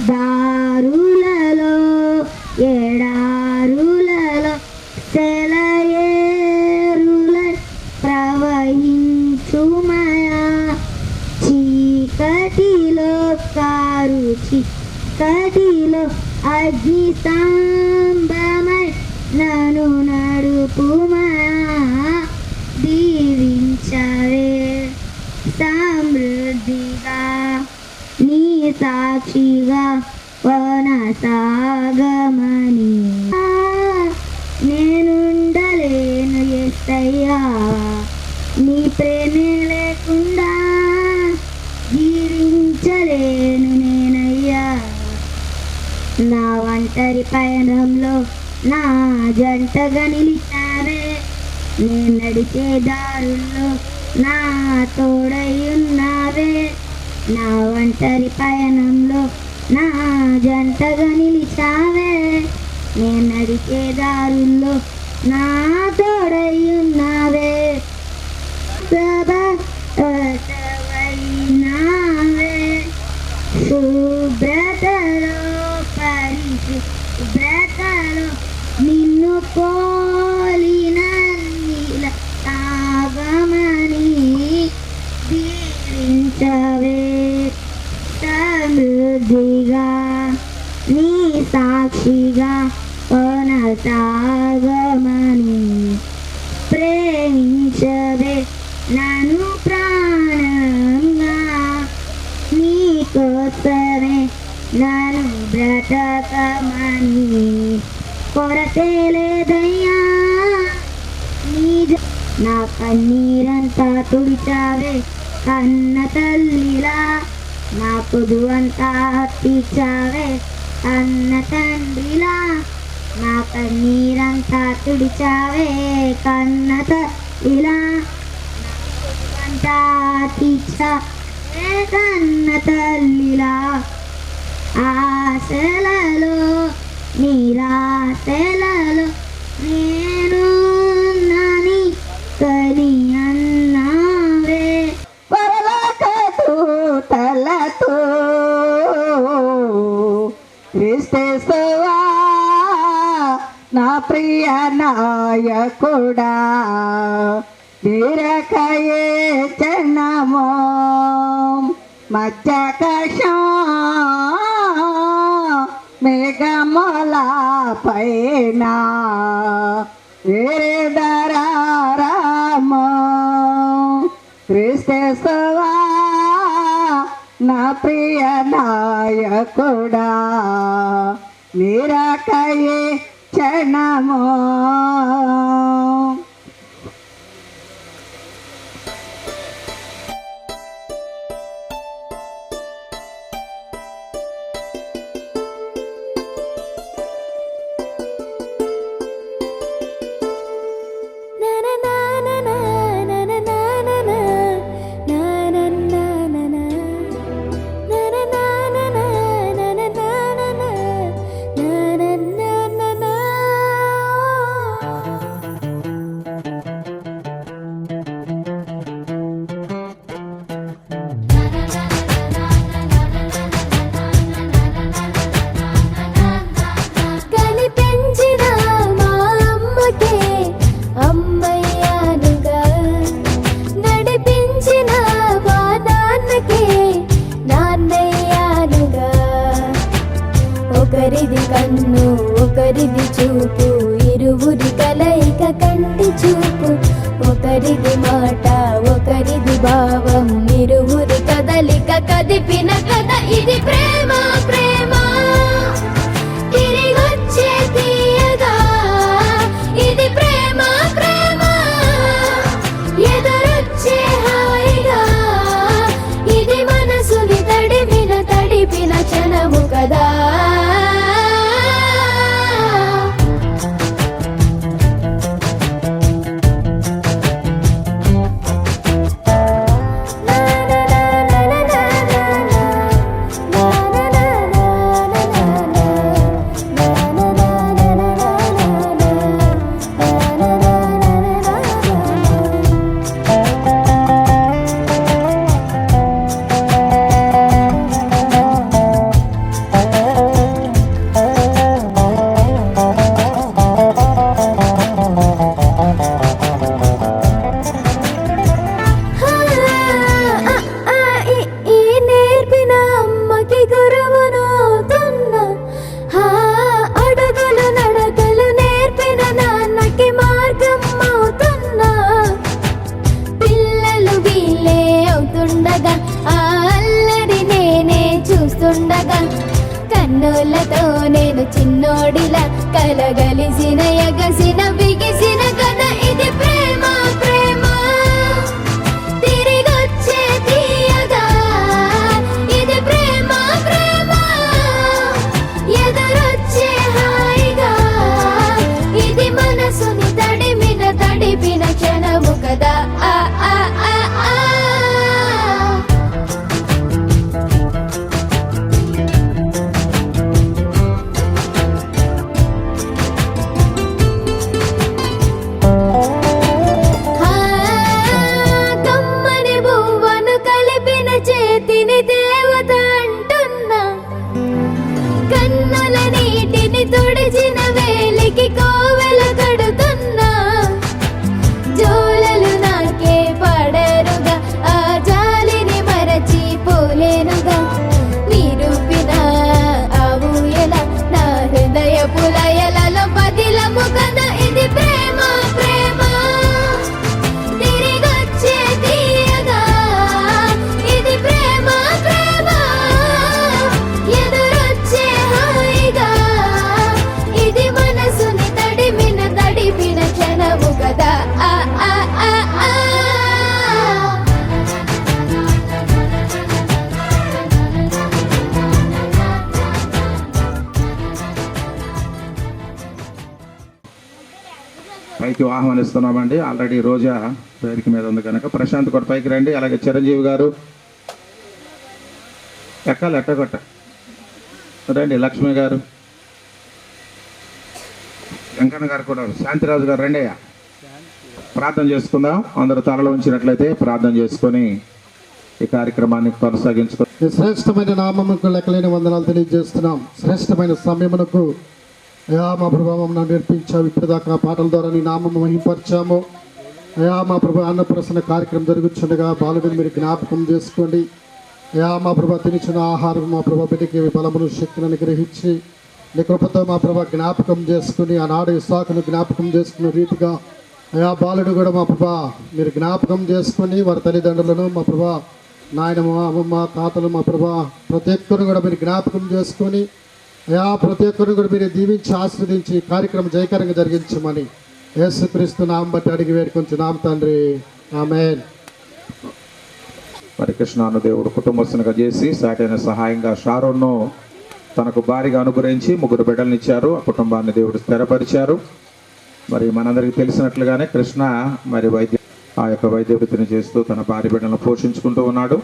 దారులలో ఎడారులలో సెలయేరులై ప్రవహించుమయా చీకటిలో కారు చీకటిలో అగ్ని స్తంభమై నన్ను నడుపుమయా దీవించవే సమృద్ధిగా నీ సాక్షిగా కొనసాగమని నేనుండలేను యేసయ్యా నీ ప్రేమే లేకుండా జీవించలేను నేనయ్యా నా ఒంటరి పయనంలో నా జంటగా నిలిచావే నేను నడిచే దారుల్లో నా తోడై ఉన్నావే నా ఒంటరి పయనంలో నా జంటగా నిలిచావే నేను నడిచే దారుల్లో నా తోడై ఉన్నావే ప్రభవైనావే శుభ్రతలో పరిశుభ్రతలో నిన్ను పోలిన నీల తాగమని దీవించవే సమృద్ధిగా నీ సాక్షిగా కొనసాగమని ప్రేమించవే నన్ను ప్రాణంగా నీ కోసమే నన్ను బ్రతకమని కొరతే లేదయ్యా నా కన్నీరంతా తుడిచావే కన్న తల్లిలా నా పొదువంతా తీర్చావే కన్న తండ్రిలా నా కన్నీరంతా తుడిచావే కన్న తల్లిలా నా పొదువంతా తీర్చావే కన్న తల్లిలా ఆశలలో నిరాశలలో నేను నాని కని అన్నావే పరలోక దూతలతో క్రీస్తువా నా ప్రియ నాయకుడా నిరకయే జనమో మధ్యకషం మేఘముల పైన వేరేదరారమో క్రీస్తువా నా ప్రియ నాయకుడా నిరకయే క్షణమో ఒకరిది కన్ను ఒకరిది చూపు ఇరువురి కలయిక కంటి చూపు ఒకరిది మాట ఒకరిది భావం ఇరువురి కదలిక కదిపిన కథ ఇది ప్రేమ ప్రేమ తిరిగొచ్చే తీయగా ఇది ప్రేమ ప్రేమ ఎదురొచ్చే హాయిగా ఇది మనసుని తడిపిన క్షణము కదా కన్నులతో నేను చిన్నోడిలా కలగలిసిన ఎగసిన బిగిసిన కథ ఇది ప్రేమ ప్రేమ తిరిగొచ్చే తీయగా ఇది ప్రేమ ప్రేమ ఎదురొచ్చే హాయిగా ఇది మనసుని తడిపిన క్షణము కదా ఆ ఆ ఆ ఆ కమ్మని బువ్వను కలిపిన చేతిని దేవత అంటున్నా కన్నుల నీటిని తుడిచిన వేలికి కోవెల కడుతున్నా జోలలు నాకే పడరుగా ఆ జాలిని మరచి పోలేనుగా నిరూపిన ఆవుయల నా హృదయ పులయలలో పదిలము కదా ఇది ప్రేమ ప్రేమ తిరిగొచ్చే తీయగా ఇది ప్రేమ ప్రేమ ఎదురొచ్చే హాయిగా ఇది మనసుని తడిపిన క్షణము కదా ఆ ఆ ఆ ఆ పైకి ఆహ్వానిస్తున్నామండి. ఆల్రెడీ రోజా వేదిక మీద ఉంది కనుక ప్రశాంత్ కూడా పైకి రండి. అలాగే చిరంజీవి గారు ఎక్కాలి ఎట్టగొట్ట రండి. లక్ష్మి గారు, వెంకన్న గారు కూడా, శాంతిరాజు గారు రండి. అయ్యా ప్రార్థన చేసుకుందాం. అందరూ తలలో ఉంచినట్లయితే ప్రార్థన చేసుకొని ఈ కార్యక్రమాన్ని కొనసాగించుకో. ఈ శ్రేష్టమైన నామముకు లెక్కలేని వందనాలు తెలియజేస్తున్నాం. శ్రేష్టమైన సమయమునకు అయా మా ప్రభావం నేర్పించావు. ఇప్పటిదాకా పాటల ద్వారా నీ నామము మహింపరిచాము. అయా మా ప్రభా అన్నప్రసన్న కార్యక్రమం జరుగుతుండగా బాలుడిని మీరు జ్ఞాపకం చేసుకోండి. అయా మా ప్రభా తినిచిన ఆహారం మా ప్రభా బిడ్డకి బలమును శక్తిని అనుగ్రహించి నీ కృపతో మా ప్రభా జ్ఞాపకం చేసుకుని ఆనాడు ఇస్సాకును జ్ఞాపకం చేసుకున్న రీతిగా అయా బాలుడు కూడా మా ప్రభా మీరు జ్ఞాపకం చేసుకొని వారి తల్లిదండ్రులను మా ప్రభా నాయనమ్మ అమ్మమ్మ తాతలు మా ప్రభా ప్రతి ఒక్కరు కూడా మీరు జ్ఞాపకం చేసుకొని అయా ప్రతి ఒక్కరు కూడా మీరు దీవించి ఆశీర్వదించి ఈ కార్యక్రమం జయకరంగా జరిగించమని యేసుక్రీస్తు నామం బట్టి అడిగి వేడుకొంచున్నాం తండ్రి, ఆమేన్. మరి కృష్ణాను దేవుడు కుటుంబస్తునిగా చేసి సాటైన సహాయంగా షారోన్ను తనకు భారీగా అనుగ్రహించి 3 బిడ్డలను ఇచ్చారు. ఆ కుటుంబాన్ని దేవుడు స్థిరపరిచారు. మరి మనందరికీ తెలిసినట్లుగానే కృష్ణ మరి ఆ యొక్క వైద్య వృత్తిని చేస్తూ తన భార్య బిడ్డలను పోషించుకుంటూ ఉన్నాడు.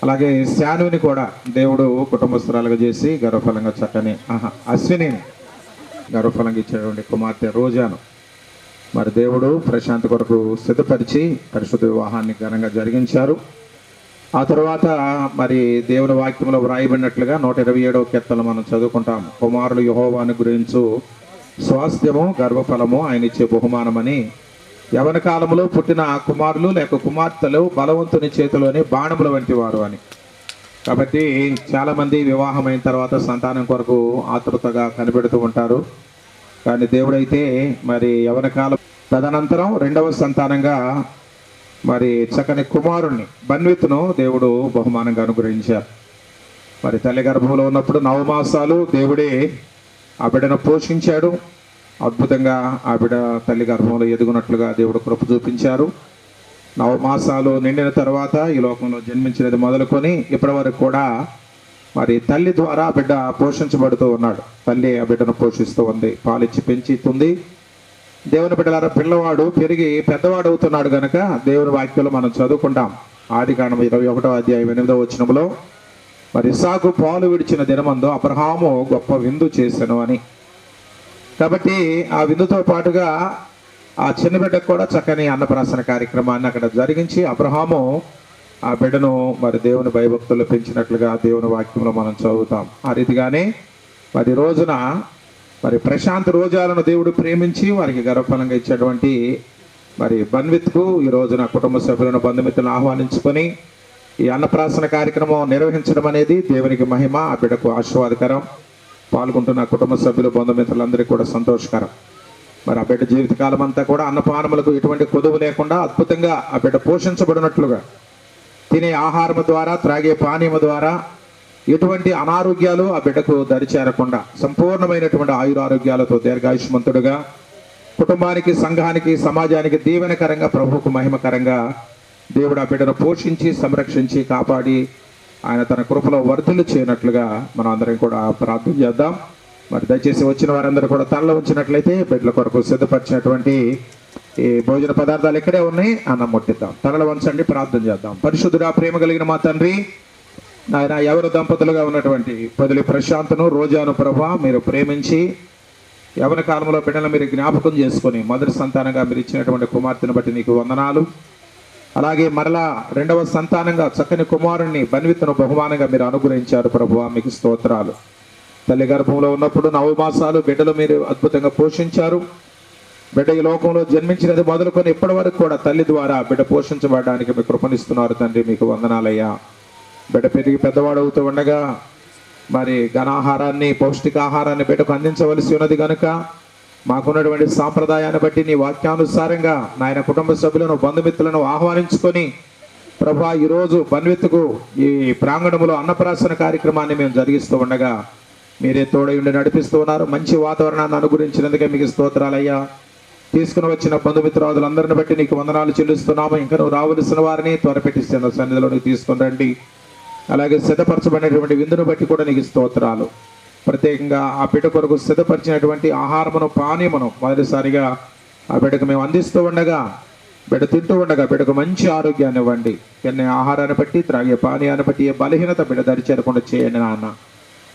అలాగే శానుని కూడా దేవుడు కుటుంబస్తురాలుగా చేసి గర్వఫలంగా చక్కని అశ్విని గర్వఫలంగా ఇచ్చినటువంటి కుమార్తె రోజాను మరి దేవుడు ప్రశాంత్ కొరకు సిద్ధపరిచి పరిశుద్ధ వివాహాన్ని ఘనంగా జరిగించారు. ఆ తర్వాత మరి దేవుని వాక్యంలో వ్రాయబడినట్లుగా 127వ కీర్తనలు మనం చదువుకుంటాం. కుమారులు యెహోవాను గురించు స్వాస్థ్యము గర్వఫలము ఆయన ఇచ్చే బహుమానమని, యవన కాలంలో పుట్టిన కుమారులు లేక కుమార్తెలు బలవంతుని చేతిలోని బాణముల వంటి వారు అని. కాబట్టి చాలామంది వివాహం అయిన తర్వాత సంతానం కొరకు ఆతృతగా కనిపెడుతూ ఉంటారు. కానీ దేవుడైతే మరి యవన కాలం తదనంతరం 2వ సంతానంగా మరి చక్కని కుమారుణ్ణి బన్విత్ను దేవుడు బహుమానంగా అనుగ్రహించారు. మరి తల్లి గర్భంలో ఉన్నప్పుడు 9 మాసాలు దేవుడే ఆ బిడ్డను పోషించాడు. అద్భుతంగా ఆ బిడ్డ తల్లి గర్భంలో ఎదుగునట్లుగా దేవుడు కృప చూపించారు. 9 మాసాలు నిండిన తర్వాత ఈ లోకంలో జన్మించినది మొదలుకొని ఇప్పటి వరకు కూడా మరి తల్లి ద్వారా ఆ బిడ్డ పోషించబడుతూ ఉన్నాడు. తల్లి ఆ బిడ్డను పోషిస్తూ ఉంది, పాలిచ్చి పెంచుతుంది. దేవుని బిడ్డలారా, పిల్లవాడు పెరిగి పెద్దవాడు అవుతున్నాడు గనక దేవుని వాక్యంలో మనం చదువుకుంటాం. ఆదికాండం 21వ అధ్యాయం 8వ వచనంలో మరి ఇస్సాకు పాలు విడిచిన దినమందు అబ్రహాము గొప్ప విందు చేసెను అని. కాబట్టి ఆ విందుతో పాటుగా ఆ చిన్న బిడ్డకు కూడా చక్కని అన్నప్రాసన కార్యక్రమాన్ని అక్కడ జరిగించి అబ్రహాము ఆ బిడ్డను మరి దేవుని భయభక్తులు పెంచినట్లుగా దేవుని వాక్యంలో మనం చదువుతాం. ఆ రీతిగానే మరి రోజున మరి ప్రశాంత్ రోజాలను దేవుడు ప్రేమించి వారికి గర్వఫలంగా ఇచ్చేటువంటి మరి బన్విత్కు ఈ రోజున కుటుంబ సభ్యులను బంధుమిత్రులను ఆహ్వానించుకొని ఈ అన్నప్రాసన కార్యక్రమం నిర్వహించడం అనేది దేవునికి మహిమ, ఆ బిడ్డకు ఆశీర్వాదకరం. పాల్గొంటున్న కుటుంబ సభ్యులు బంధుమిత్రులందరికీ కూడా సంతోషకరం. మరి ఆ బిడ్డ జీవితకాలం అంతా కూడా అన్నపానములకు ఎటువంటి కొదువు లేకుండా అద్భుతంగా ఆ బిడ్డ పోషించబడినట్లుగా తినే ఆహారం ద్వారా త్రాగే పానీయం ద్వారా ఎటువంటి అనారోగ్యాలు ఆ బిడ్డకు దరిచేరకుండా సంపూర్ణమైనటువంటి ఆయురారోగ్యాలతో దీర్ఘాయుష్మంతుడుగా కుటుంబానికి, సంఘానికి, సమాజానికి దీవెనకరంగా, ప్రభువుకు మహిమకరంగా దేవుడు ఆ బిడ్డను పోషించి, సంరక్షించి, కాపాడి ఆయన తన కృపలో వర్ధులు చేయనట్లుగా మనం అందరం కూడా ప్రార్థన చేద్దాం. మరి దయచేసి వచ్చిన వారందరూ కూడా తలలో ఉంచినట్లయితే బిడ్డల కొరకు సిద్ధపరిచినటువంటి ఈ భోజన పదార్థాలు ఇక్కడే ఉన్నాయి, అన్నం ముట్టిద్దాం. తలలో వంచండి, ప్రార్థన చేద్దాం. పరిశుద్ధుడా, ప్రేమ కలిగిన మా తండ్రి, నాయన ఎవరు దంపతులుగా ఉన్నటువంటి పొదిలి ప్రశాంత్ను, రోజాను ప్రభా మీరు ప్రేమించి యవన కాలంలో బిడ్డలను మీరు జ్ఞాపకం చేసుకొని మొదటి సంతానంగా మీరు ఇచ్చినటువంటి కుమార్తెను బట్టి నీకు వందనాలు. అలాగే మరలా రెండవ సంతానంగా చక్కని కుమారుణ్ణి బన్విత్తును బహుమానంగా మీరు అనుగ్రహించారు ప్రభువా, మీకు స్తోత్రాలు. తల్లి గర్భంలో ఉన్నప్పుడు 9 మాసాలు బిడ్డలు మీరు అద్భుతంగా పోషించారు. బిడ్డ ఈ లోకంలో జన్మించినది మొదలుకొని ఇప్పటి వరకు కూడా తల్లి ద్వారా బిడ్డ పోషించబడడానికి మీకు కృపణిస్తున్నారు తండ్రి, మీకు వందనాలయ్యా. బిడ్డ పెరిగి పెద్దవాడవుతూ ఉండగా మరి ఘనాహారాన్ని, పౌష్టికాహారాన్ని బిడ్డకు అందించవలసి ఉన్నది కనుక మాకున్నటువంటి సాంప్రదాయాన్ని బట్టి నీ వాక్యానుసారంగా నాయన కుటుంబ సభ్యులను, బంధుమిత్రులను ఆహ్వానించుకొని ప్రభా ఈరోజు బన్విత్తుకు ఈ ప్రాంగణంలో అన్నప్రాసన కార్యక్రమాన్ని మేము జరిగిస్తూ ఉండగా మీరే తోడై ఉండి నడిపిస్తూ ఉన్నారు. మంచి వాతావరణాన్ని అనుగ్రహించినందుకే మీకు స్తోత్రాలయ్యా. తీసుకుని వచ్చిన బంధుమిత్రాదులందరిని బట్టి నీకు వందనాలు చెల్లిస్తున్నాము. ఇంకా నువ్వు రావలసిన వారిని త్వరపెట్టిస్తున్న సన్నిధిలోనికి తీసుకుని రండి. అలాగే సిద్ధపరచబడినటువంటి విందును బట్టి కూడా నీకు స్తోత్రాలు. ప్రత్యేకంగా ఆ బిడ్డ కొరకు సిద్ధపరిచినటువంటి ఆహారమును, పానీయమును మొదటిసారిగా ఆ బిడ్డకు మేము అందిస్తూ ఉండగా, బిడ్డ తింటూ ఉండగా బిడ్డకు మంచి ఆరోగ్యాన్ని ఇవ్వండి. ఎన్ని ఆహారాన్ని బట్టి, త్రాగే పానీయాన్ని బట్టి ఏ బలహీనత బిడ్డ దరిచేరకుండా చేయండి నాన్న.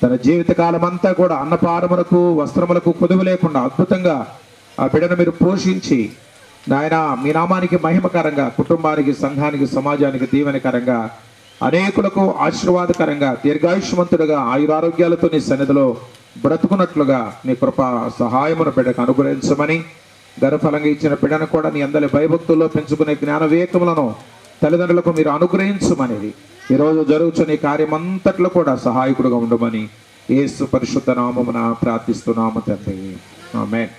తన జీవితకాలం అంతా కూడా అన్నపానములకు, వస్త్రములకు కొదువు లేకుండా అద్భుతంగా ఆ బిడ్డను మీరు పోషించి నాయన మీ నామానికి మహిమకరంగా, కుటుంబానికి, సంఘానికి, సమాజానికి దీవెనకరంగా, అనేకులకు ఆశీర్వాదకరంగా, దీర్ఘాయుష్మంతుడుగా, ఆయురారోగ్యాలతో నీ సన్నిధిలో బ్రతుకున్నట్లుగా నీ కృప సహాయమును బిడ్డకు అనుగ్రహించమని, గర్భఫలంగా ఇచ్చిన బిడ్డను కూడా నీ అందరి భయభక్తుల్లో పెంచుకునే జ్ఞాన వివేకములను తల్లిదండ్రులకు మీరు అనుగ్రహించమనేది ఈరోజు జరుగుతున్న ఈ కార్యమంతట్లో కూడా సహాయకుడుగా ఉండమని యేసు పరిశుద్ధ నామమున ప్రార్థిస్తున్నాము తండ్రి, ఆమేన్.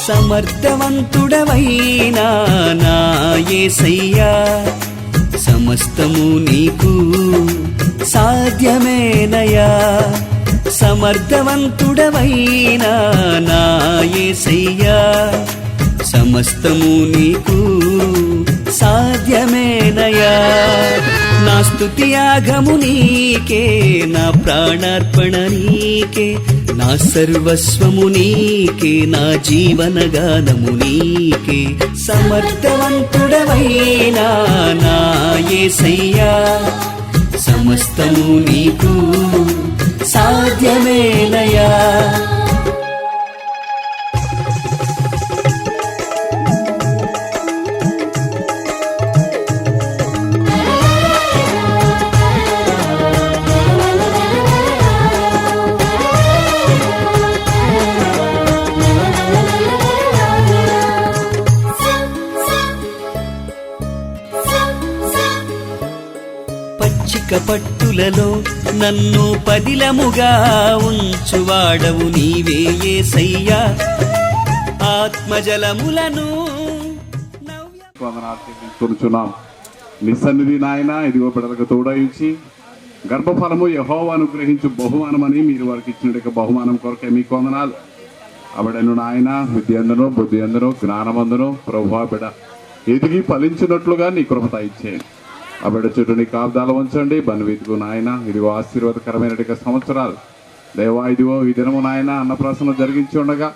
సమర్థవంతుడవైనా నా యేసయ్యా, సమస్తము నీకు సాధ్యమేనయా. సమర్థవంతుడవైనా నా యేసయ్యా, సమస్తము నీకు సాధ్యమేనయా. నా స్తుతి యాగము నీకే, నా ప్రాణార్పణ నీకే, నా సర్వస్వము నీకే, నా జీవన గానము నీకే. సమర్థవంతుడవైనా నా యేసయ్యా, సమస్తము నీకు సాధ్యమేనయా. పచ్చిక పట్టులలో నన్ను పదిలముగా ఉంచువాడవు నీవే యేసయ్యా. ఆత్మజలములను వందనాలు నీ సన్నిధి నాయన ఇదిగో బిడ్డలకు తోడయించి గర్భఫలము యెహోవా అనుగ్రహించు బహుమానమని మీరు వారికి ఇచ్చిన బహుమానం కొరకే మీకు వందనాలు. ఆవిడను నాయన విద్య అందరూ, బుద్ధి అందరూ, జ్ఞానమందును ప్రభువా బిడ్డ ఎదిగి ఫలించినట్లుగా నీ కృపత ఇచ్చేయండి. ఆ బిడ్డ చుట్టూ నీ కాపుదాలు ఉంచండి. బన్విత్తుకు నాయన ఇదిగో ఆశీర్వాదకరమైన సంవత్సరాలు దేవా, ఇదిగో ఈ దినము నాయన అన్నప్రాసన జరిగించి ఉండగా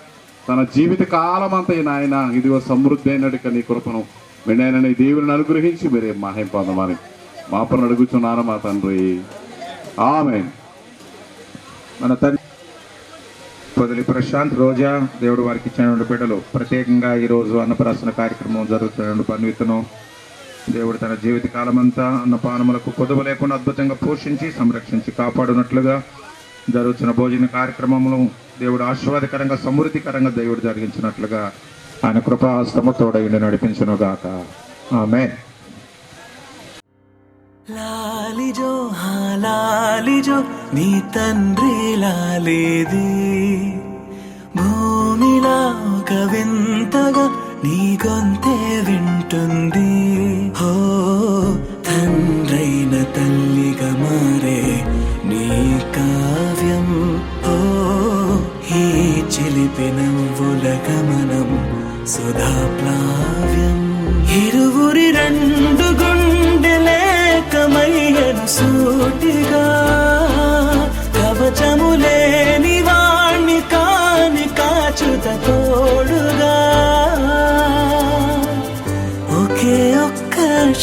తన జీవిత కాలం అంతా నాయన ఇదిగో సమృద్ధి అయినట్టుగా నీ కృపను వినైన నీ దేవుని అనుగ్రహించి మీరే మహిమ పొందమని మా పని అడుగుతున్నాను మా తండ్రి, ఆమేన్. మన తండ్రి పొదిలి ప్రశాంత్, రోజా దేవుడు వారికి ఇచ్చినటువంటి బిడ్డలు ప్రత్యేకంగా ఈరోజు అన్నప్రాసన కార్యక్రమం జరుగుతున్న బన్విత్తును దేవుడు తన జీవిత కాలమంతా అన్నపానములకు కొదువ లేకుండా అద్భుతంగా పోషించి, సంరక్షించి, కాపాడునట్లుగా జరుగుతున్న భోజన కార్యక్రమములు దేవుడు ఆశీర్వాదకరంగా, సమృద్ధికరంగా దేవుడు జరిగించినట్లుగా ఆయన కృపాస్తము తోడయుండి నడిపించును గాక, ఆమేన్. లాలిజో లాలిజో నీ తండ్రి లాలేది, భూమిలా ఒక వింతగా నీ గొంతే వింటుంది. హో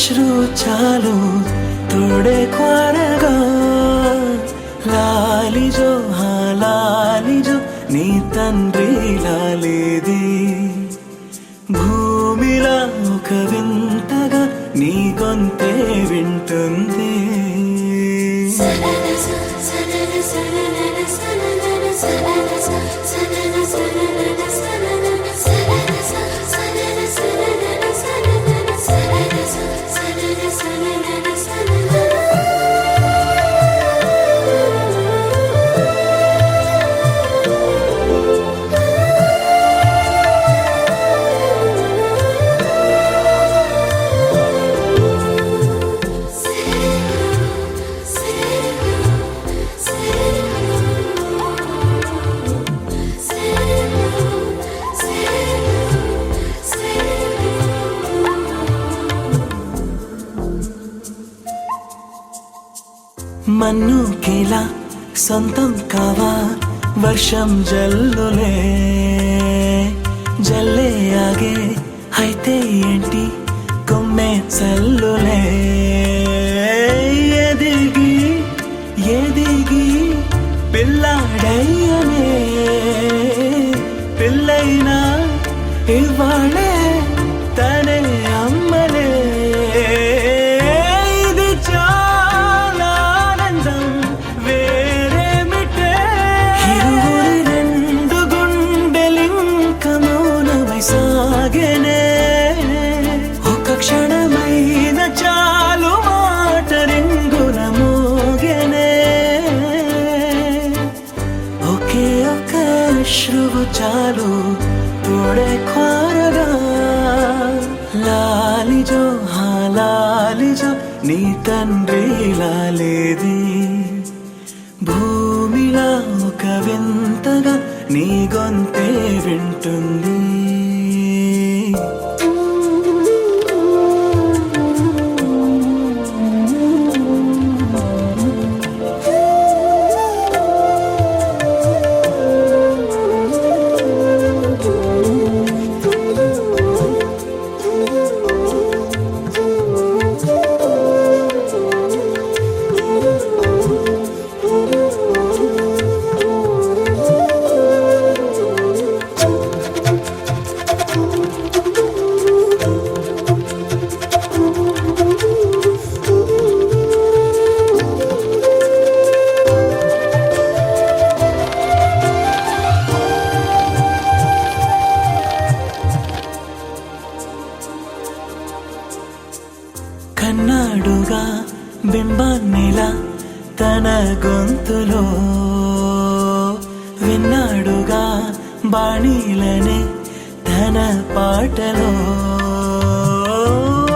అశ్రు చాలు తోడే క్వారగా లాలిజో లాలిజో నీ తండ్రి లాలేది భూమిలా ఒక వింతగా నీ గొంతే వింటుంది మన్నుకేలా సొంతం కావా వర్షం జల్లులే జల్లే ఆగే అయితే ఏంటి కొమ్మే చల్లులే ఎదిగి ఎదిగి పిల్లాడయ్యనే పిల్లైనా ఇవాళే తనే అమ్మలే ఇది చాలా ఆనందం వేరేమిటే ఇరువురి రెండు గుండెలింక మౌనమై సాగెనే ఒక క్షణమైన చాలు మాట రింగున మోగెనే ఒకే ఒక అశ్రువు చాలు తోడే క్వారగా లాలిజో లాలిజో నీ తండ్రి లాలేది భూమిలా ఒక వింతగా నీ గొంతే వింటుంది కన్నాడుగా బింబాన్నిలా తన గొంతులో విన్నాడుగా బాణీలనే తన పాటలో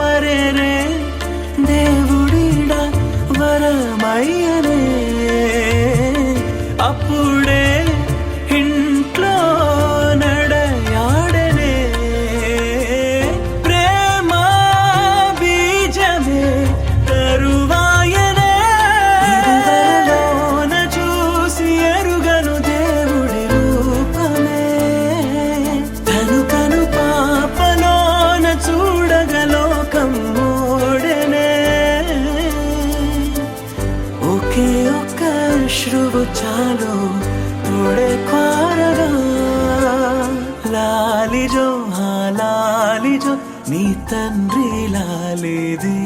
అరేరే దేవుడిడా వరమయ్యనే అప్పుడే ఇంట్లో నడయాడనే ప్రేమ బీజమే తరువాయనే ఇదివరలోన చూసి ఎరుగను దేవుడి రూపమే తను కను పాపలోన చూడగలోకం మోడెనే ఒకే ఒక్క అశ్రువు చాలు తోడే క్వారగా లాలిజో లాలిజో నీ తండ్రి లాలేది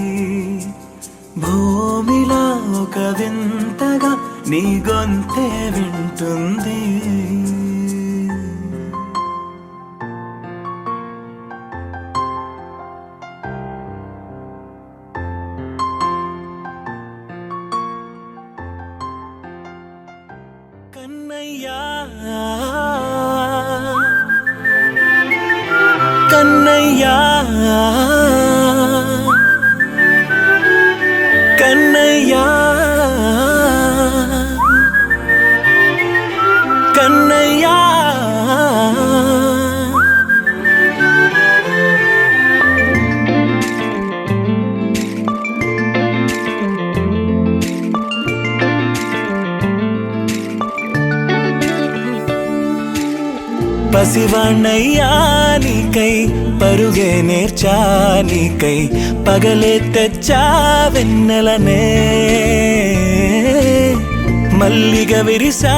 భూమిలా ఒక వింతగా నీ గొంతే వింటుంది కన్నయ్యా కన్నయ్యా కన్నయ్యా కన్నయ్యా పసివాణ్ణయ్యా నీకై పరుగే నేర్చా నీకై పగలే తెచ్చా వెన్నెలనే మల్లిగ విరిసా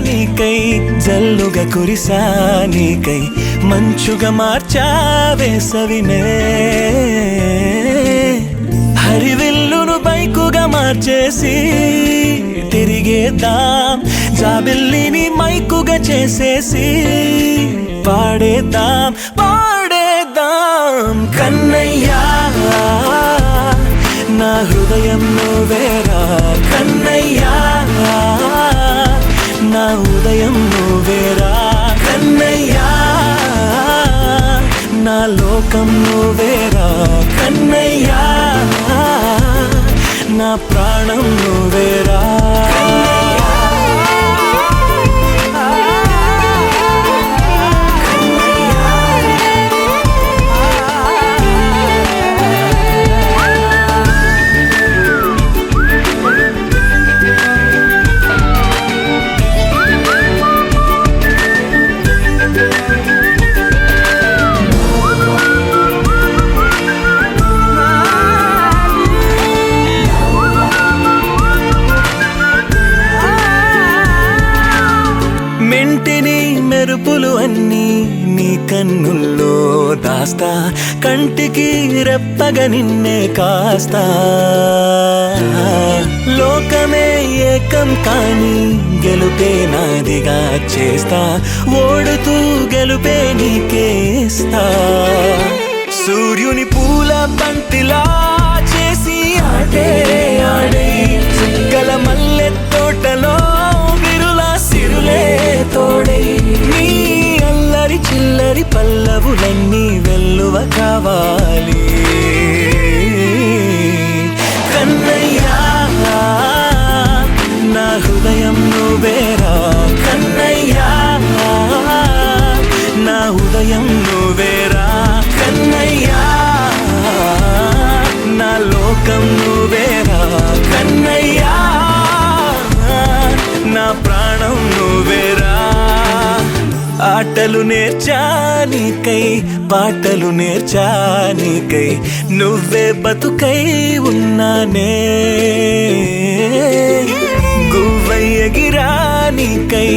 నీకై జల్లుగా కురిసా నీకై మంచుగా మార్చా వేసవినే హరివిల్లును బైకుగా మార్చేసి తిరిగేద్దాం జాబిల్లిని మైకుగా చేసేసి పాడేద్దాం కన్నయ్యా నా హృదయం నువ్వేరా కన్నయ్యా నా ఉదయం నువ్వేరా కన్నయ్యా నా లోకం నువ్వేరా కన్నయ్యా నా ప్రాణం నువ్వేరా మెంటిని మెరుపులు అన్నీ నీ కన్నుల్లో దాస్తా కంటికి రెప్పగా నిన్నే కాస్తా లోకమే ఏకం కాని గెలుపే నాదిగా చేస్తా ఓడుతూ గెలుపే నీకేస్తా సూర్యుని పూల బంతిలా చేసి ఆడే ఆడే చుక్కల మల్లె తోటలో సిరులే తోడై నీ అల్లరి చిల్లరి పల్లవులన్నీ వెల్లువ కావాలి కన్నయ్యా నా హృదయం నువ్వేరా కన్నయ్యా నా ఉదయం నువ్వేరా కన్నయ్యా నా లోకం నువ్వేరా కన్నయ్యా నా ప్రాణం నువ్వేరా ఆటలు నేర్చా నీకై పాటలు నేర్చా నీకై నువ్వే బతుకై ఉన్నానే గువ్వై ఎగిరా నీకై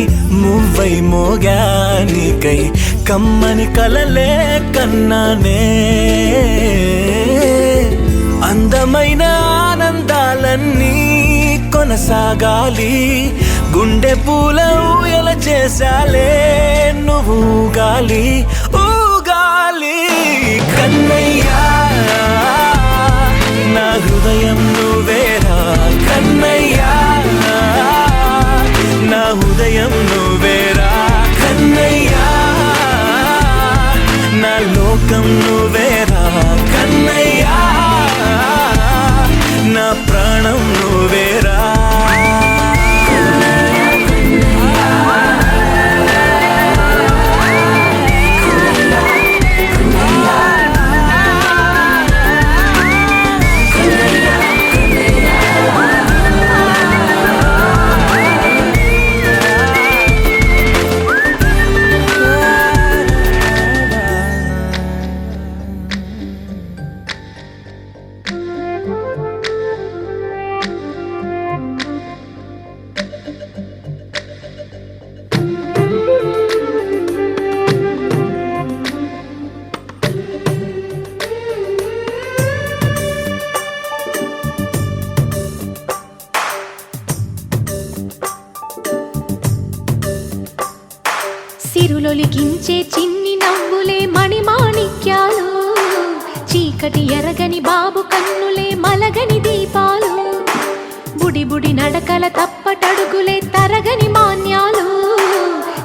మువ్వై మోగా నీకై కమ్మని కలలే కన్నానే అందమైన ఆనందాలన్నీ కొనసాగాలి గుండె పూల ఊయల చేసాలే నువ్వు ఊగాలి ఊగాలి కన్నయ్యా నా హృదయం నువ్వేరా కన్నయ్యా నా ఉదయం నువ్వేరా కన్నయ్యా నా లోకం నువ్వేరా కన్నయ్యా నా ప్రాణం నువ్వేరా సిరులొలికించే చిన్ని నవ్వులే మణిమాణిక్యాలు చీకటి ఎరగని బాబు కన్నులే మలగని దీపాలు బుడి బుడి నడకల తప్పటడుగులే తరగని మాన్యాలు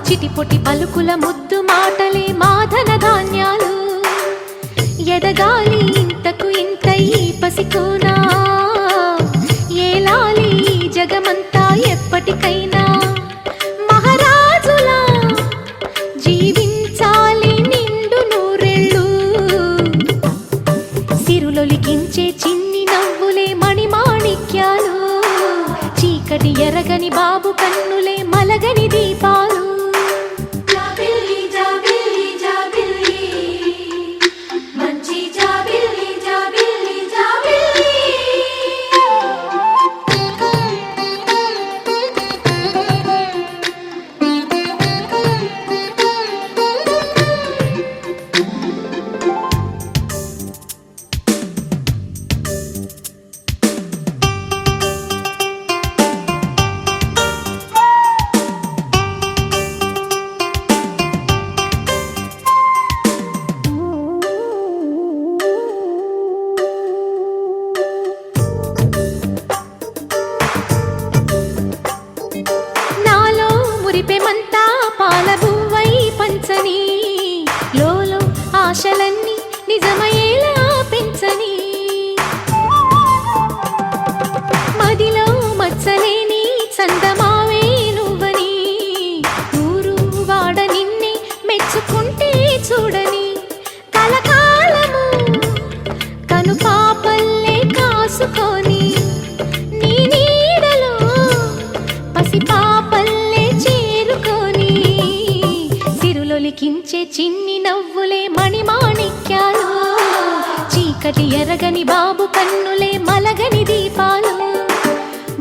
చిటిపొటి పలుకుల ముద్దు మాటలే మాధన ధాన్యాలు ఎదగాలి ఇంతకు ఇంత ఈ పసికోనా ఏలాలి జగమంతా ఎప్పటికైనా మహారాజులా జీవించాలి నిండు నూరెళ్ళు సిరులొలికించే చిన్ని నవ్వులే మణిమాణిక్యాలు చీకటి ఎరగని బాబు కన్నులే మలగని దీపాలు జాబిల్లి జాబిల్లి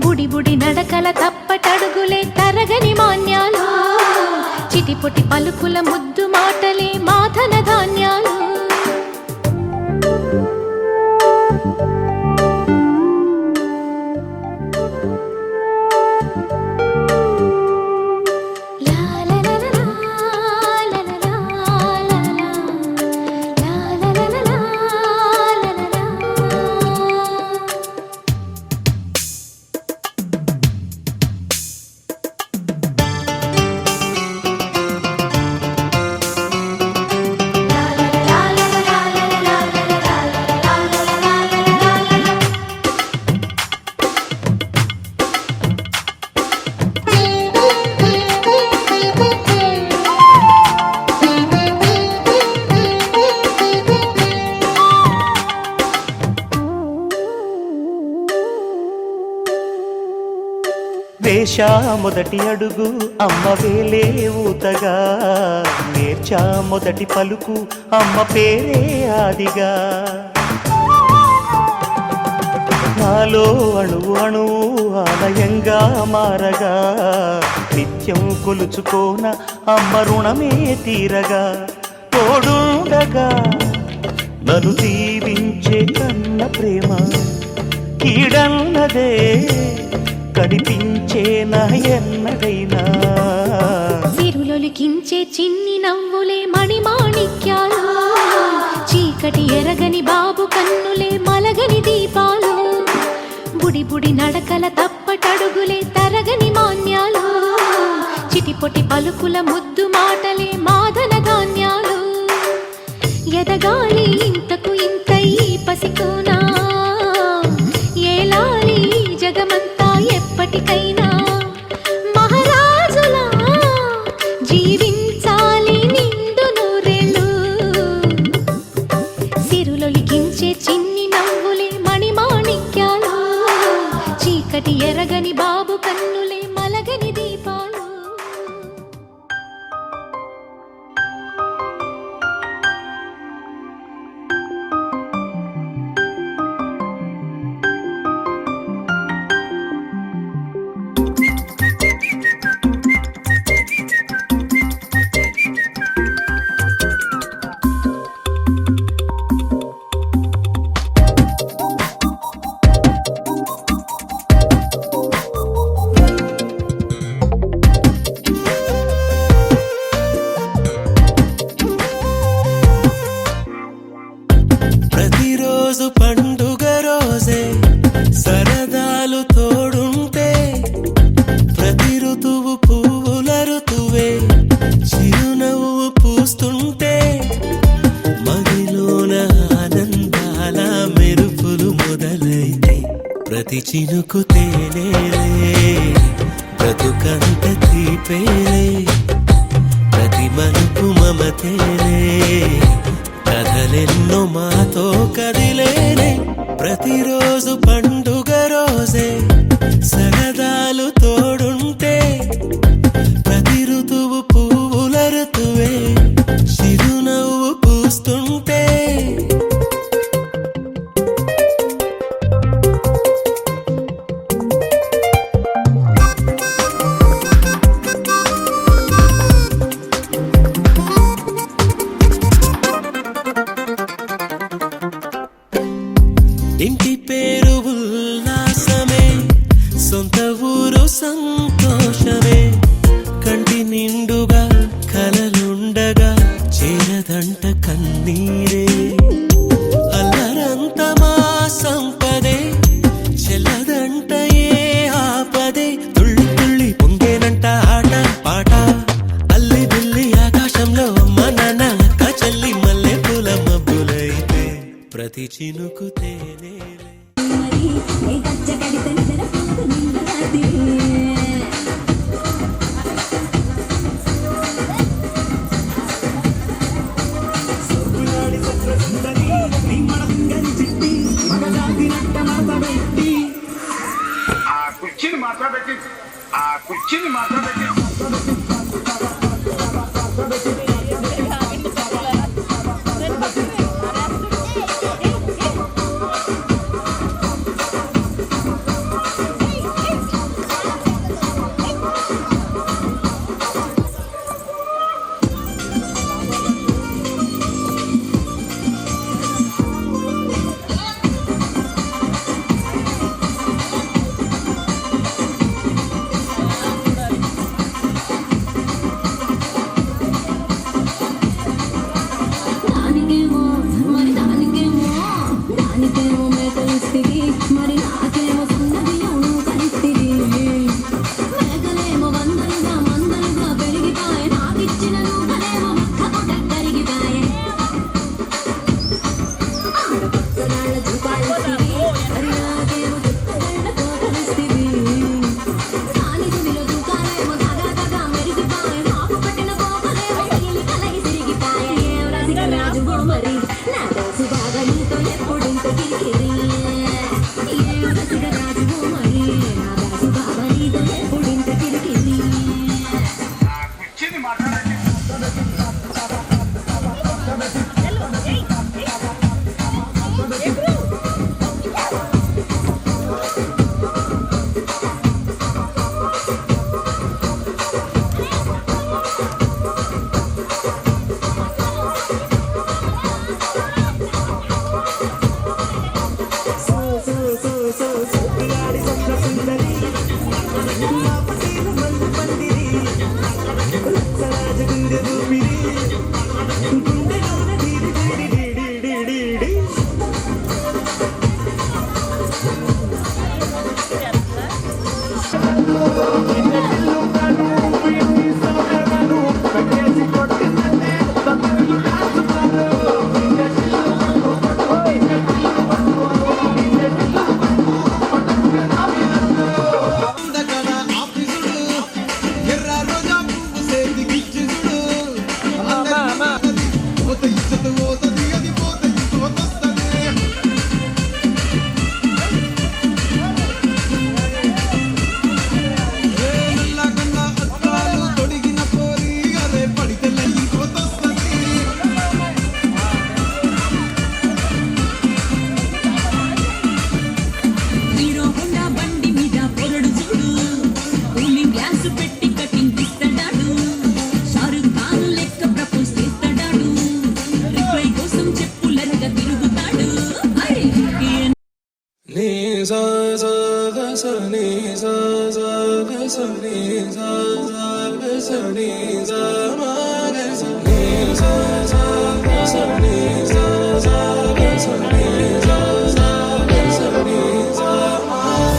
బుడి బుడి నడకల తప్పటడుగులే తరగని మాన్యాలు, చిటిపొటి పలుకుల ముద్దు మాటలే మాధన ధాన్యాలు. వేశా మొదటి అడుగు అమ్మ వేలే ఊతగా, నేర్చా మొదటి పలుకు అమ్మ పేరే ఆదిగా. నాలో అణువు అణువు ఆలయంగా మారగా, నిత్యం కొలుచుకోన అమ్మ రుణమే తీరగా. తోడుండగా నన్ను దీవించే కన్న ప్రేమ కీడన్నదే కనిపించే నా ఎన్నడైనా. సిరులొలికించే చిన్ని నవ్వులే మణిమాణిక్యాలు, చీకటి ఎరగని బాబు కన్నులే మలగని దీపాలు, బుడి బుడి నడకల తప్పటడుగులే తరగని మాన్యాలు, చిటిపొటి పలుకుల ముద్దు మాటలే మాధన ధాన్యాలు. ఎదగాలి ఇంతకు ఇంత ఈ పసికోనా, ఏలాలి జగమంతా ఎప్పటికైనా. మహారాజులా జీవించాలి నిండు నూరేళ్ళు, సిరులొలికించే చిన్ని నవ్వులే మణిమాణిక్యాలు, చీకటి ఎరగని బాబు కన్నులే మలగని దీపాలు. ప్రతిరోజు పండుగ రోజే సరదాలు తోడుంటే, ప్రతి ఋతువు పువ్వుల ఋతువే చిరునవ్వు పూస్తుంటే, మదిలోన ఆనందాల మెరుపులు మొదలైతే, ప్రతి చినుకు తేనేలే బ్రతుకంత తీపేలే, ప్రతి మలుపు మమతేలే కథలెన్నో మాతో కదిలేనే. ప్రతిరోజు పండుగ రోజే సరదాలు తోడుంటే, ప్రతి ఋతువు పువ్వుల ఋతువే చిరునవ్వు పూస్తుంటే, ఇంటి పేరు ఉల్లాసమే, సొంత ఊరు సంతోషమే, కంటి నిండుగా కలలుండగా చేరదంట కన్నీరే. అల్లరంత మా సంపదే చెల్లదంట ఏ ఆపదే, తుళ్ళి తుళ్ళి పొంగేనంట ఆట పాట, అల్లి బిల్లి ఆకాశంలో అమ్మ నాన్న అక్క చెల్లి మల్లె పూల మబ్బులైతే, ప్రతి చినుకు తేనేలే. కుర్చీని మాట్లాడబెట్టి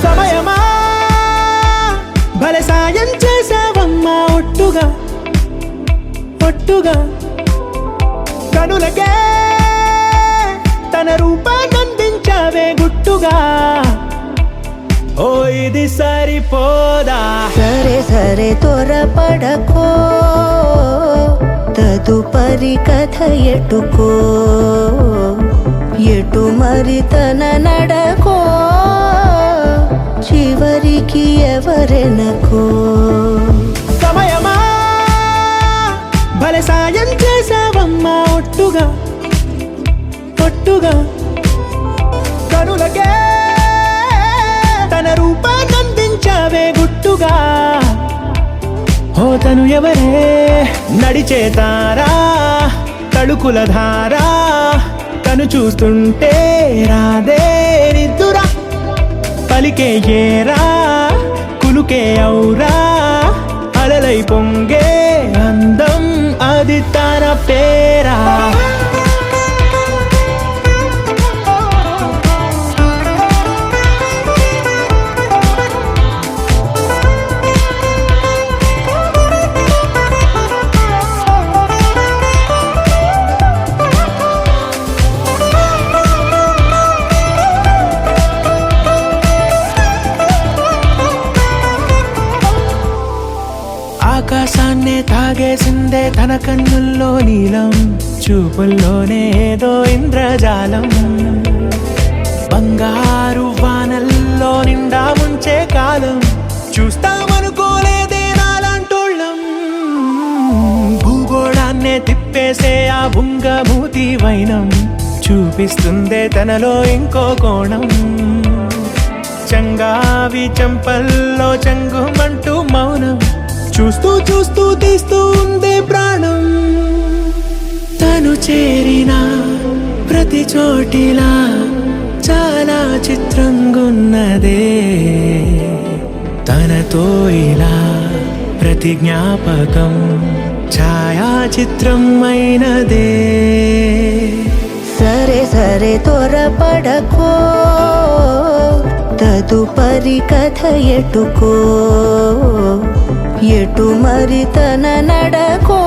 సమయమా భలే సాయం చేసావమ్మా ఒట్టుగా ఒట్టుగా కనులకే తన రూపాన్నందించావే గుట్టుగా ఓ ఇది సరిపోదా సరే సరే త్వరపడకో తదుపరి కథ ఎటుకో ఎటు మరి తన నడకో చివరికి ఎవరెనకో సమయమా భలే సాయం చేసావమ్మా ఒట్టుగా ఒట్టుగా కనులకే తన రూపాన్నందించావే గుట్టుగా ఓ తను ఎవరే నడిచే తారా తళుకుల ధారా తను చూస్తుంటే రాదే నిద్దురా పలికే ఏరా కులుకే ఔరా అలలై పొంగే అందం అది తన పేరా ఆకాశాన్నే తాగేసిందే తన కన్నుల్లో నీలం చూపుల్లోనే ఏదో ఇంద్రజాలం బంగారు వానల్లో నిండా ఉంచే కాలం చూస్తామనుకోలేదే నాలాంటోళ్ళం భూగోళాన్నే తిప్పేసే ఆ బుంగమూతి వైనం చూపిస్తుందే తనలో ఇంకో కోణం చంగావి చంపల్లో చంగుమంటూ మౌనం చూస్తూ చూస్తూ తీస్తూ ఉందే ప్రాణం తను చేరిన ప్రతి చోటిలా చాలా చిత్రంగున్నదే తనతో ఇలా ప్రతి జ్ఞాపకం ఛాయాచిత్రం అయినదే సరే సరే త్వరపడకో తదుపరి కథ ఎటుకో ఎటు మరి తన నడకో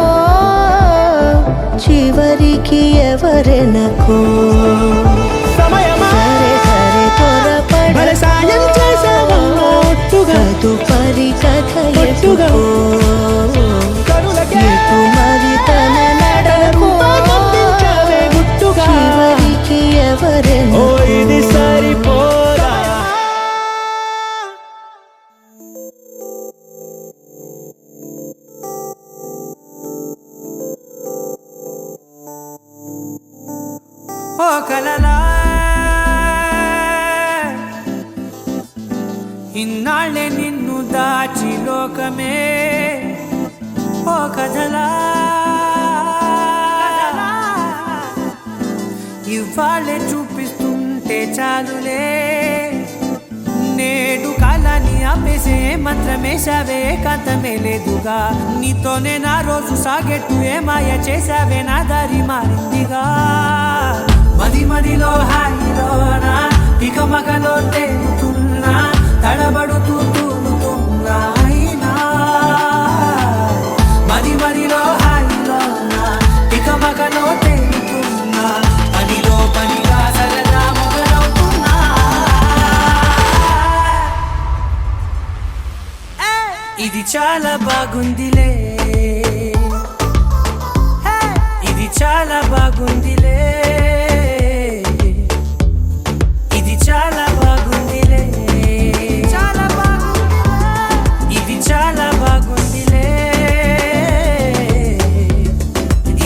చివరికి ఎవరెనకో సమయమా సరే సరే భలే సాయం చేసావమ్మా ఒట్టుగా తదుపరి కథ ఒట్టుగా ఎటుకో కనులకే ఎటు మరి తన నడకో రూపాన్నందించావే గుట్టుగా చివరికి ఓ ఎవరెనకో ఇది సరిపోదా ఓ కలలా ఇన్నాళ్ళే నిన్ను దాచి లోకమే ఓ కథలా ఇవాళ్ళే చూపిస్తుంటే చాలులే నేడు కాలి ఆపేసే మంత్రమేశావే కాంతమే లేదుగా నీతోనే నా రోజు సాగెట్టు ఏ మాయ చేశావే నా దారి మారిందిగా మది మదిలో హాయిలోనా ఇక మగలో తేలుతున్నా తడబడుతూ తూలుతున్నా అయినా మది మదిలో హాయిలోనా ఇక మగలో తేలుతున్నా పనిలో పనిగా సరదా మొదలవుతున్నా ఇది చాలా బాగుందిలే ఇది చాలా బాగుందిలే ఇది చాలా బాగుందిలే చాలా బాగుంది ఇది చాలా బాగుందిలే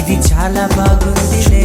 ఇది చాలా బాగుందిలే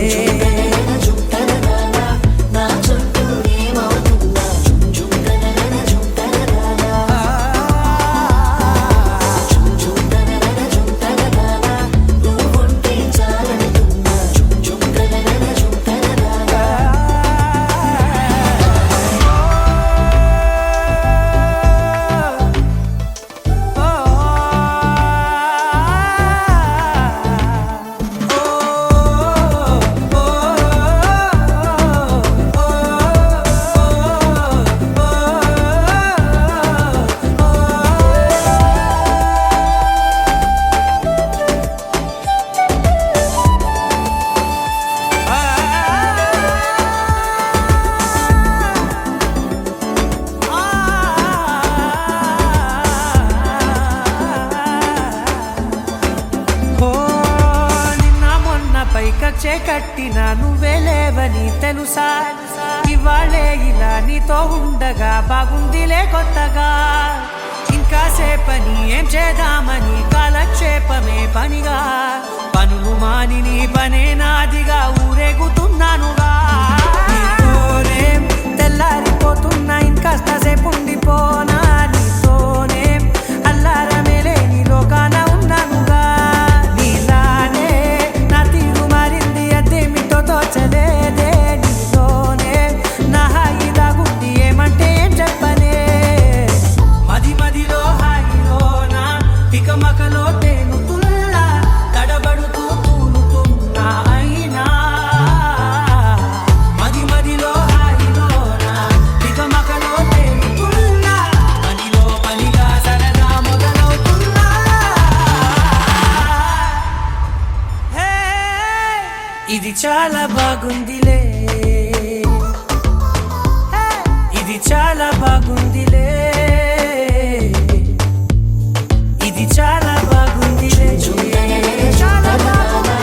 పైకచ్చే కట్టిన నువ్వే లేవని తెలుసా ఇవాళే ఇలా నీతో ఉండగా బాగుందిలే కొత్తగా ఇంకా సేపని ఏం చేద్దామని కాలక్షేపమే పనిగా పనులు మాని నీ పనే నాదిగా ఊరేగుతున్నానుగా నీతోనే తెల్లారిపోతున్నా ఇంకాస్త సేపు ఉండిపోనా నీతోనే అల్లారమే లేని లోకాన ఉన్నానుగా నీలానే నా తీరు మారింది అదేమిటో తోచలేదే నీతోనే నా హాయి దాగుంది ఏమంటే ఏం చెప్పనే మది మదిలో హాయిలోనా పికమకలో తేలుతున్నా తడబడుతూ తూలుతున్నా అయినా మది మదిలో హాయిలోనా పికమకలో తేలుతున్నా పనిలో పనిగా సరదా మొదలవుతున్నా హే ఇది చాలా బాగుందిలే ఇది చాలా బాగుందిలే ఇది చాలా బాగుందిలే చాలా బాగుంది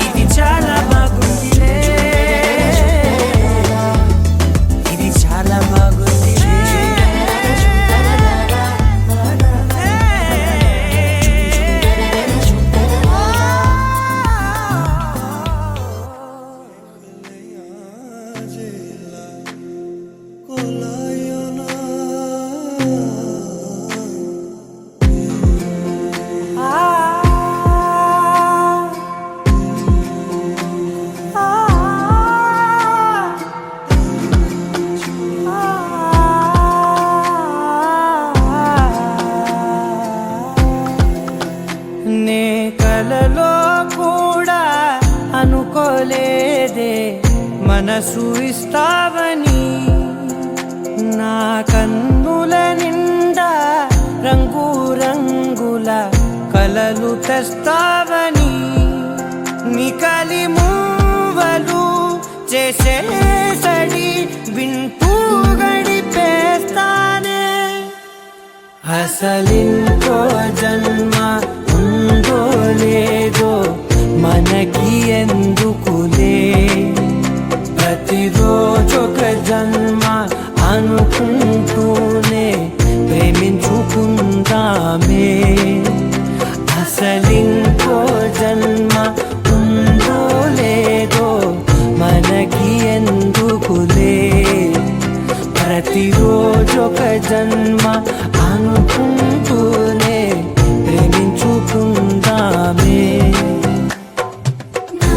ఇది చాలా బాగుందిలే ఇది చాలా బాగుందిలే నే కలలో కూడా అనుకోలేదే మనసు ఇస్తావని నా కన్నుల నిండా రంగు రంగుల కలలు తెస్తావని నికలి మూవలు చేసేసడి వింటూ గడిపేస్తానే అసలింకో జన్మ ఉందో లేదో మనకి ఎందుకులే ప్రతిరోజొక జన్మ అనుకుంటూనే ప్రేమించుకుందామే అసలింకో జన్మ ఉందో లేదో మనకి ఎందుకులే ప్రతిరోజొక జన్మ అనుకుంటూనే ప్రేమించుకుందామే నా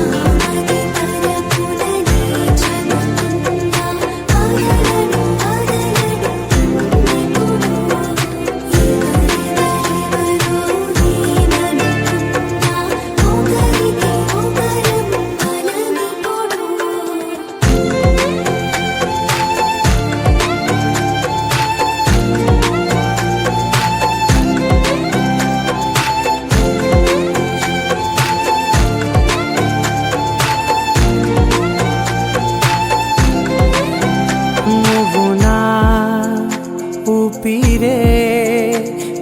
ఉంటే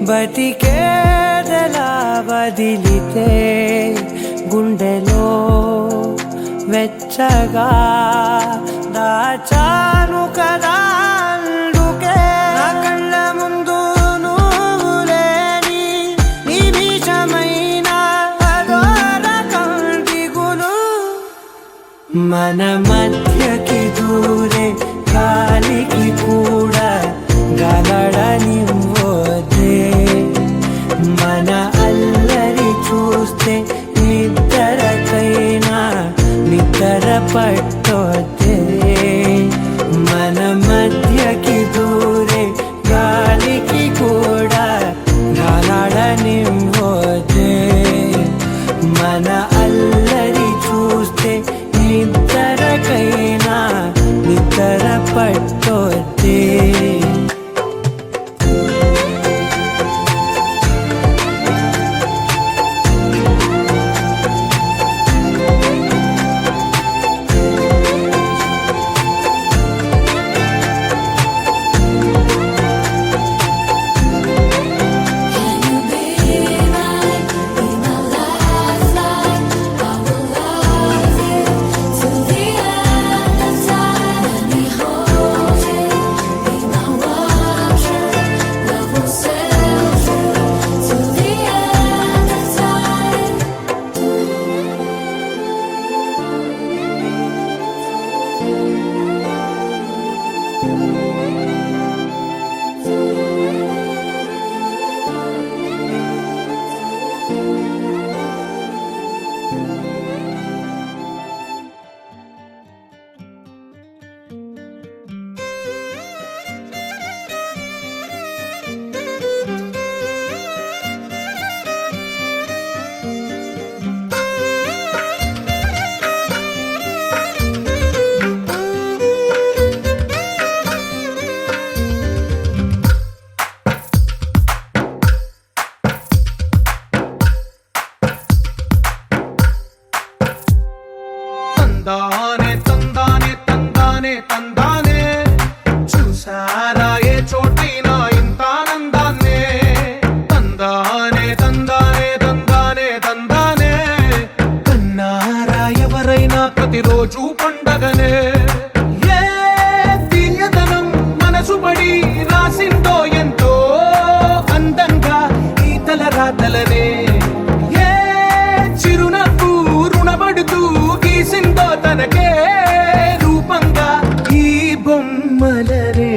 బతికేదలా వదిలితే గుండెలో వెచ్చగా దాచాను కదా అందుకే నా కళ్ళ ముందు నువ్వు లేని నిమిషమైన అదో రకం దిగులు మన మధ్యకి దూరే గాలికి కూడా గలడనివ్వదే మన అల్లరి చూస్తే నిద్రకైనా నిద్ర పట్టొద్దే మన మధ్యకి దూరే గాలికి కూడా గలడనివ్వదే మన అల్లరి చూస్తే నిద్రకైనా నిద్ర పట్టొద్దే తందానే తందానే తందానే తందానే చూసారా ఏ చోటైనా ఇంత ఆనందాన్నే తందానే తందానే తందానే తందానే కన్నారా ఎవరైనా ప్రతిరోజు పండగనే ఏ తీయదనం మనసు పడి రాసిందో ఎంతో అందంగా ఈ తలరాతలనే ఏ చిరునవ్వు రుణపడుతూ గీసిందో తనకే రూపంగా ఈ బొమ్మలనే